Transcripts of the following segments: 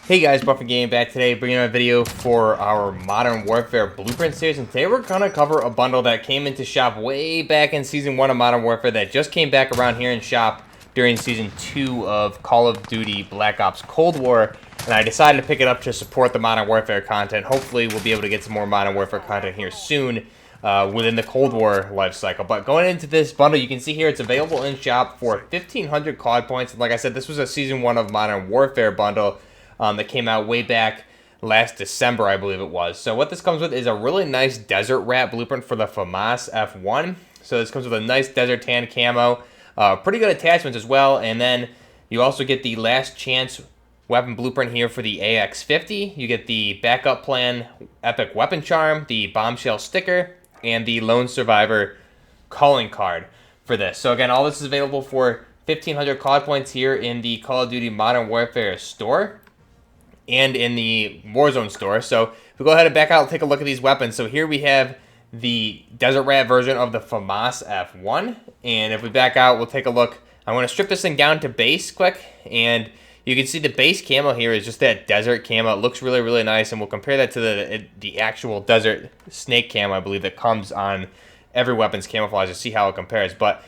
Hey guys, Buffin Game back today, bringing a video for our Modern Warfare Blueprint series, and today we're going to cover a bundle that came into shop way back in Season 1 of Modern Warfare that just came back around here in shop during Season 2 of Call of Duty Black Ops Cold War, and I decided to pick it up to support the Modern Warfare content. Hopefully we'll be able to get some more Modern Warfare content here soon within the Cold War life cycle. But going into this bundle, you can see here it's available in shop for 1,500 COD points, and like I said, this was a Season 1 of Modern Warfare bundle that came out way back last December, I believe it was. So what this comes with is a really nice Desert Rat blueprint for the FAMAS F1. So this comes with a nice Desert Tan camo, pretty good attachments as well, and then you also get the Last Chance weapon blueprint here for the AX50. You get the Backup Plan Epic Weapon Charm, the Bombshell sticker, and the Lone Survivor calling card for this. So again, all this is available for 1,500 COD points here in the Call of Duty Modern Warfare store and in the Warzone store. So if we go ahead and back out and take a look at these weapons. So here we have the Desert Rat version of the FAMAS F1. And if we back out, we'll take a look. I'm going to strip this thing down to base quick. And you can see the base camo here is just that desert camo. It looks really, really nice. And we'll compare that to the actual desert snake camo, I believe, that comes on every weapon's camouflage to see how it compares. But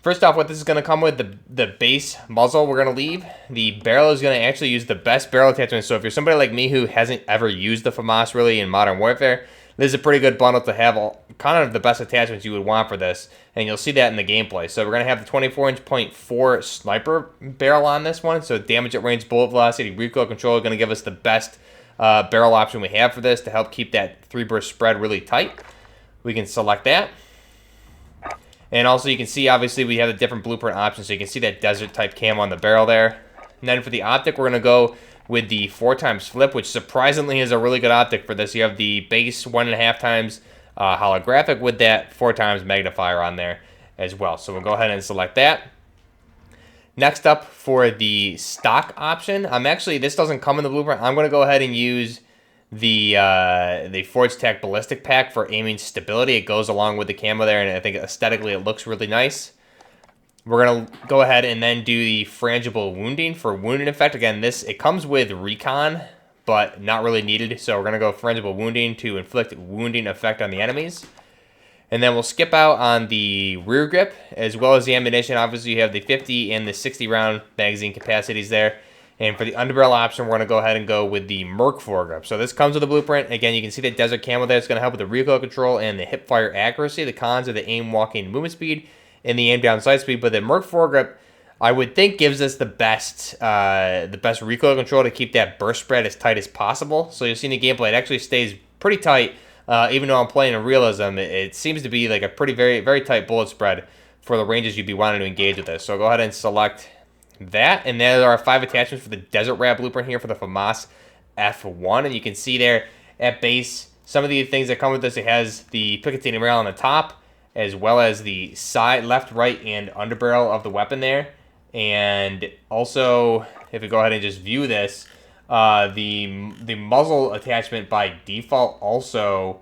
first off, what this is going to come with, the base muzzle we're going to leave. The barrel is going to actually use the best barrel attachment. So if you're somebody like me who hasn't ever used the FAMAS really in Modern Warfare, this is a pretty good bundle to have kind of the best attachments you would want for this. And you'll see that in the gameplay. So we're going to have the 24-inch .4 sniper barrel on this one. So damage at range, bullet velocity, recoil control are going to give us the best barrel option we have for this to help keep that 3-burst spread really tight. We can select that. And also you can see, obviously, we have the different blueprint options. So you can see that desert type camo on the barrel there. And then for the optic, we're going to go with the 4x flip, which surprisingly is a really good optic for this. You have the base 1.5 times holographic with that 4x magnifier on there as well. So we'll go ahead and select that. Next up for the stock option, this doesn't come in the blueprint. I'm going to go ahead and use the Forge Tac Ballistic Pack for aiming stability. It goes along with the camo there, and I think aesthetically it looks really nice. We're going to go ahead and then do the Frangible Wounding for wounding effect. Again, it comes with recon, but not really needed. So we're going to go Frangible Wounding to inflict wounding effect on the enemies. And then we'll skip out on the rear grip, as well as the ammunition. Obviously, you have the 50 and the 60 round magazine capacities there. And for the underbarrel option, we're going to go ahead and go with the Merc foregrip. So this comes with the blueprint. Again, you can see that desert camo there. It's going to help with the recoil control and the hip fire accuracy. The cons are the aim, walking, movement speed, and the aim down sight speed. But the Merc foregrip, I would think, gives us the best recoil control to keep that burst spread as tight as possible. So you'll see in the gameplay, it actually stays pretty tight. Even though I'm playing in realism, it seems to be like a very, very tight bullet spread for the ranges you'd be wanting to engage with this. So go ahead and select that, and there are 5 attachments for the Desert Rat blueprint here for the FAMAS F1, and you can see there at base some of the things that come with this. It has the Picatinny rail on the top, as well as the side, left, right, and underbarrel of the weapon there. And also, if we go ahead and just view this, the muzzle attachment by default also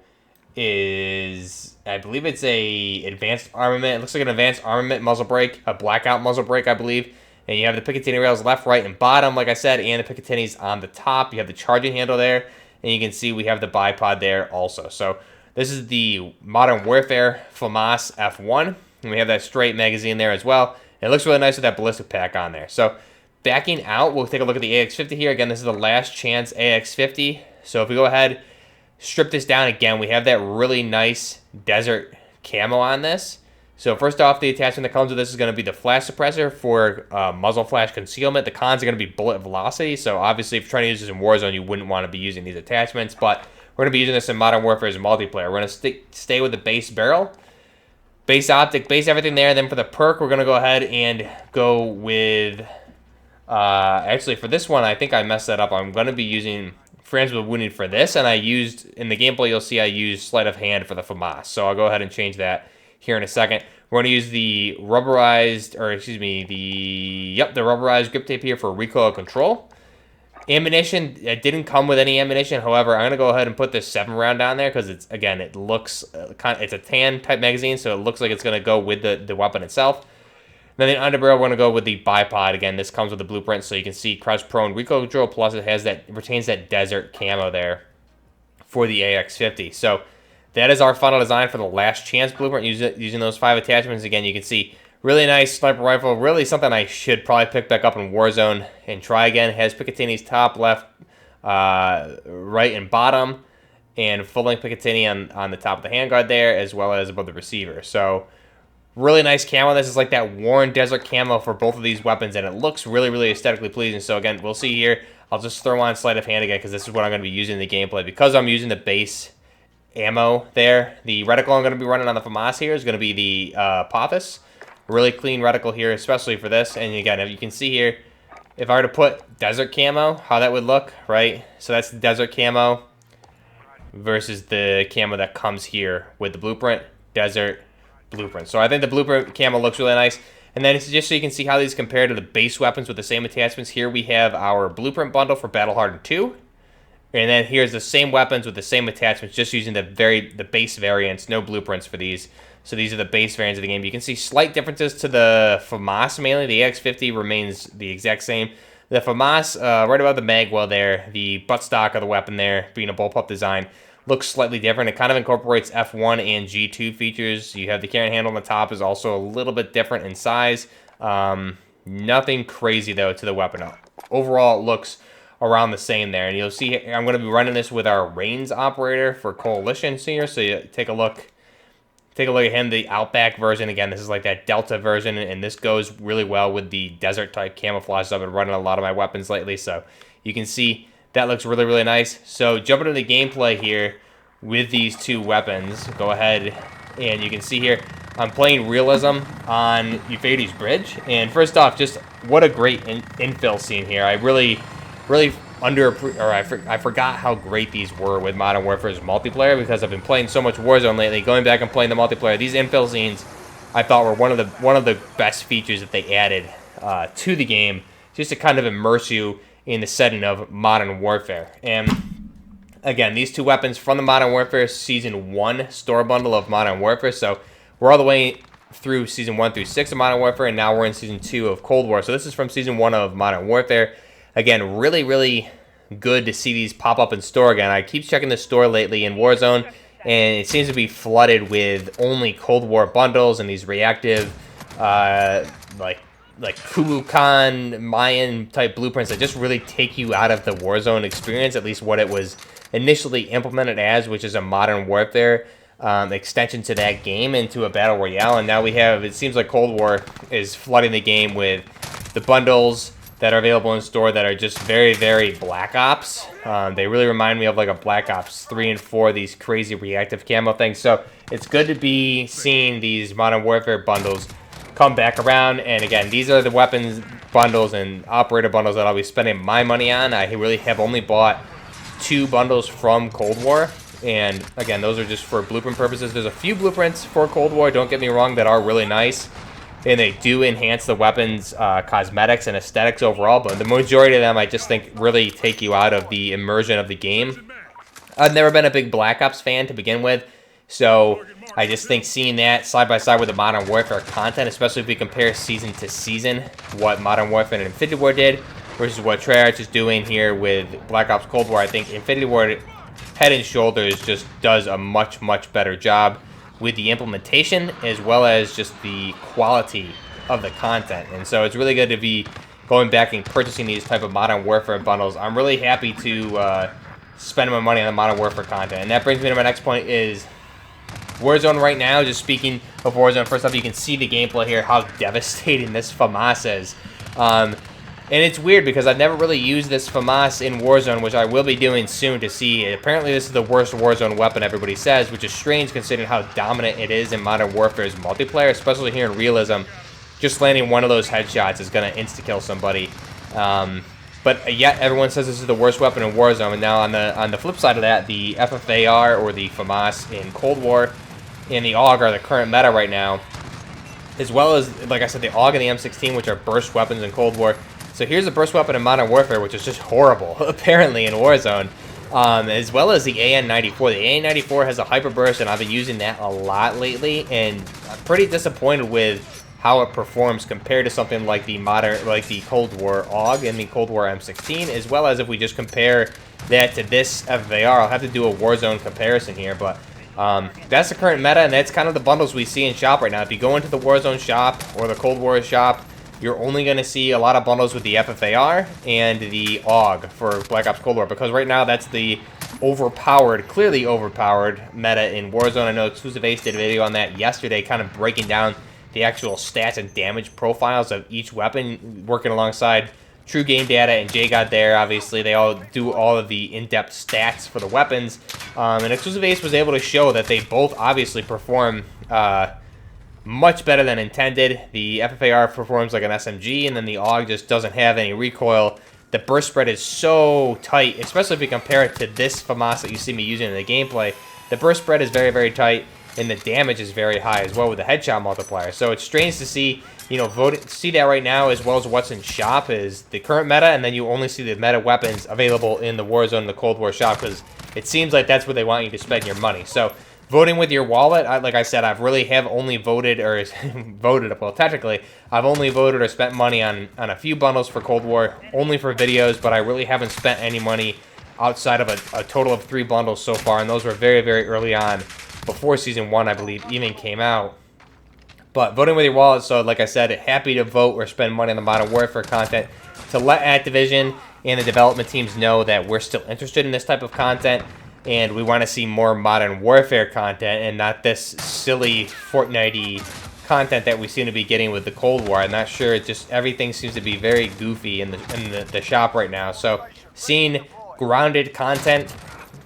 is, I believe it's a advanced armament. It looks like an advanced armament muzzle brake, a blackout muzzle brake, I believe. And you have the Picatinny rails left, right, and bottom, like I said, and the Picatinny's on the top. You have the charging handle there, and you can see we have the bipod there also. So this is the Modern Warfare FAMAS F1, and we have that straight magazine there as well. And it looks really nice with that ballistic pack on there. So backing out, we'll take a look at the AX50 here. Again, this is the Last Chance AX50. So if we go ahead, strip this down again, we have that really nice desert camo on this. So first off, the attachment that comes with this is going to be the flash suppressor for muzzle flash concealment. The cons are going to be bullet velocity. So obviously, if you're trying to use this in Warzone, you wouldn't want to be using these attachments. But we're going to be using this in Modern Warfare as a multiplayer. We're going to stay with the base barrel, base optic, base everything there. Then for the perk, we're going to go ahead and go with... actually, for this one, I think I messed that up. I'm going to be using Frangible Wounding for this. And in the gameplay, you'll see I used Sleight of Hand for the FAMAS. So I'll go ahead and change that here in a second. We're going to use the rubberized grip tape here for recoil control. Ammunition, it didn't come with any ammunition. However, I'm going to go ahead and put this 7 round down there because it's a tan type magazine, so it looks like it's going to go with the weapon itself. Then the underbarrel, we're going to go with the bipod. Again, this comes with the blueprint, so you can see crouch prone recoil control, plus it has that, retains that desert camo there for the AX50. So that is our final design for the last chance blueprint using those 5 attachments. Again, you can see really nice sniper rifle, really something I should probably pick back up in Warzone and try again. It has Picatinny's top, left, right, and bottom, and full-length Picatinny on the top of the handguard there, as well as above the receiver. So really nice camo. This is like that worn desert camo for both of these weapons, and it looks really, really aesthetically pleasing. So again, we'll see here. I'll just throw on sleight of hand again because this is what I'm going to be using in the gameplay. Because I'm using the base ammo there, the reticle I'm going to be running on the FAMAS here is going to be the Apophis. Really clean reticle here, especially for this. And again, you can see here, if I were to put desert camo, how that would look, right? So that's the desert camo versus the camo that comes here with the blueprint, desert, blueprint. So I think the blueprint camo looks really nice. And then it's just so you can see how these compare to the base weapons with the same attachments. Here we have our blueprint bundle for Hardened II. And then here's the same weapons with the same attachments, just using the base variants, no blueprints for these. So these are the base variants of the game. You can see slight differences to the FAMAS mainly. The AX50 remains the exact same. The FAMAS, right above the mag well there, the buttstock of the weapon there, being a bullpup design, looks slightly different. It kind of incorporates F1 and G2 features. You have the carry handle on the top is also a little bit different in size. Nothing crazy, though, to the weapon. Overall, it looks around the same there. And you'll see I'm going to be running this with our Reigns operator for Coalition here. So you take a look at him, the Outback version. Again, this is like that Delta version, and this goes really well with the desert-type camouflage. I've been running a lot of my weapons lately, so you can see that looks really, really nice. So jumping into the gameplay here with these two weapons, go ahead and you can see here I'm playing realism on Euphrates Bridge. And first off, just what a great infill scene here. I forgot how great these were with Modern Warfare's multiplayer because I've been playing so much Warzone lately. Going back and playing the multiplayer, these infill scenes I thought were one of the best features that they added to the game, just to kind of immerse you in the setting of Modern Warfare. And again, these two weapons from the Modern Warfare Season 1 store bundle of Modern Warfare. So we're all the way through Season 1 through 6 of Modern Warfare, and now we're in Season 2 of Cold War. So this is from Season 1 of Modern Warfare. Again, really, really good to see these pop up in store again. I keep checking the store lately in Warzone, and it seems to be flooded with only Cold War bundles and these reactive, like Kukulkan Mayan type blueprints that just really take you out of the Warzone experience, at least what it was initially implemented as, which is a Modern Warfare extension to that game into a Battle Royale. And now we have, it seems like Cold War is flooding the game with the bundles that are available in store that are just very, very Black Ops. They really remind me of like a Black Ops 3 and 4, these crazy reactive camo things. So it's good to be seeing these Modern Warfare bundles come back around. And again, these are the weapons bundles and operator bundles that I'll be spending my money on. I really have only bought 2 bundles from Cold War. And again, those are just for blueprint purposes. There's a few blueprints for Cold War, don't get me wrong, that are really nice. And they do enhance the weapons' cosmetics and aesthetics overall. But the majority of them, I just think, really take you out of the immersion of the game. I've never been a big Black Ops fan to begin with. So I just think seeing that side by side with the Modern Warfare content, especially if we compare season to season, what Modern Warfare and Infinity War did versus what Treyarch is doing here with Black Ops Cold War, I think Infinity War head and shoulders just does a much, much better job with the implementation as well as just the quality of the content. And so it's really good to be going back and purchasing these type of Modern Warfare bundles. I'm really happy to spend my money on the Modern Warfare content. And that brings me to my next point is Warzone right now. Just speaking of Warzone, first off, you can see the gameplay here, how devastating this FAMAS is. And it's weird because I've never really used this FAMAS in Warzone, which I will be doing soon to see. Apparently this is the worst Warzone weapon, everybody says, which is strange considering how dominant it is in Modern Warfare's multiplayer, especially here in Realism. Just landing one of those headshots is going to insta-kill somebody. But yet everyone says this is the worst weapon in Warzone. And now on the flip side of that, the FFAR, or the FAMAS in Cold War, and the AUG are the current meta right now, as well as, like I said, the AUG and the M16, which are burst weapons in Cold War. So here's a burst weapon in Modern Warfare, which is just horrible, apparently, in Warzone, as well as the AN94. The AN94 has a hyper burst, and I've been using that a lot lately, and I'm pretty disappointed with how it performs compared to something like the Cold War AUG and the Cold War M16, as well as if we just compare that to this FFAR. I'll have to do a Warzone comparison here, but that's the current meta, and that's kind of the bundles we see in shop right now. If you go into the Warzone shop or the Cold War shop, you're only going to see a lot of bundles with the FFAR and the AUG for Black Ops Cold War, because right now that's the overpowered, clearly overpowered meta in Warzone. I know Exclusive Ace did a video on that yesterday, kind of breaking down the actual stats and damage profiles of each weapon, working alongside True Game Data and JGod there. Obviously, they all do all of the in-depth stats for the weapons. And Exclusive Ace was able to show that they both obviously perform much better than intended. The FFAR performs like an SMG, and then the AUG just doesn't have any recoil. The burst spread is so tight, especially if you compare it to this FAMAS that you see me using in the gameplay. The burst spread is very, very tight, and the damage is very high as well with the headshot multiplier. So it's strange to see, you know, see that right now, as well as what's in shop is the current meta, and then you only see the meta weapons available in the Warzone and the Cold War shop, because it seems like that's where they want you to spend your money. So voting with your wallet, like I said, I've really have only voted, or well, technically, I've only voted or spent money on a few bundles for Cold War, only for videos, but I really haven't spent any money outside of a total of 3 bundles so far, and those were very, very early on, before Season 1, I believe, even came out. But voting with your wallet, so like I said, happy to vote or spend money on the Modern Warfare content to let Activision and the development teams know that we're still interested in this type of content, and we want to see more Modern Warfare content and not this silly Fortnite-y content that we seem to be getting with the Cold War. I'm not sure, it just, everything seems to be very goofy in the shop right now. So seeing grounded content,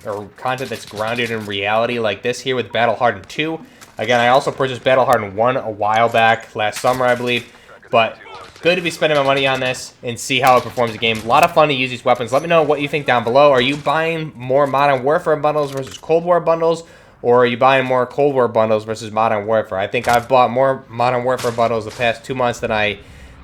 or content that's grounded in reality like this here with Hardened II. Again, I also purchased Hardened 1 a while back, last summer I believe, but good to be spending my money on this and see how it performs the game. A lot of fun to use these weapons. Let me know what you think down below. Are you buying more Modern Warfare bundles versus Cold War bundles, or are you buying more Cold War bundles versus Modern Warfare? I think I've bought more Modern Warfare bundles the past 2 months than I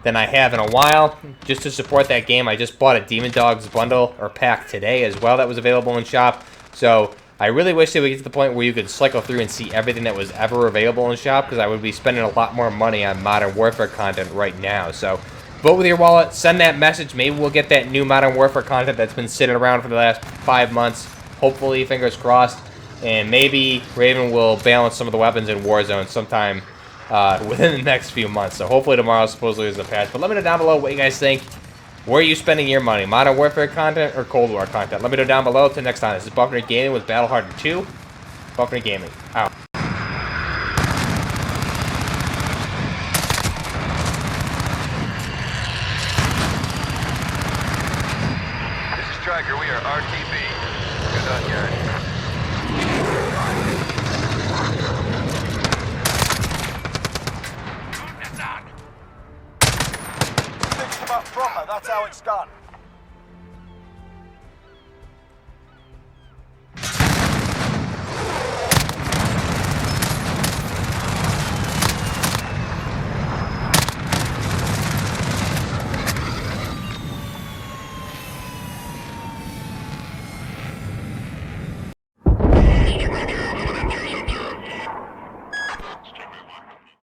have in a while, just to support that game. I just bought a Demon Dogs bundle or pack today as well that was available in shop. So I really wish they would get to the point where you could cycle through and see everything that was ever available in shop, because I would be spending a lot more money on Modern Warfare content right now. So vote with your wallet, send that message. Maybe we'll get that new Modern Warfare content that's been sitting around for the last 5 months. Hopefully, fingers crossed. And maybe Raven will balance some of the weapons in Warzone sometime within the next few months. So hopefully tomorrow supposedly is the patch. But let me know down below what you guys think. Where are you spending your money? Modern Warfare content or Cold War content? Let me know down below. Till next time, this is Buffner Gaming with Hardened II. Buffner Gaming, out. This is Striker. We are RTB. Good on, guys. Fix them up proper, that's how it's done.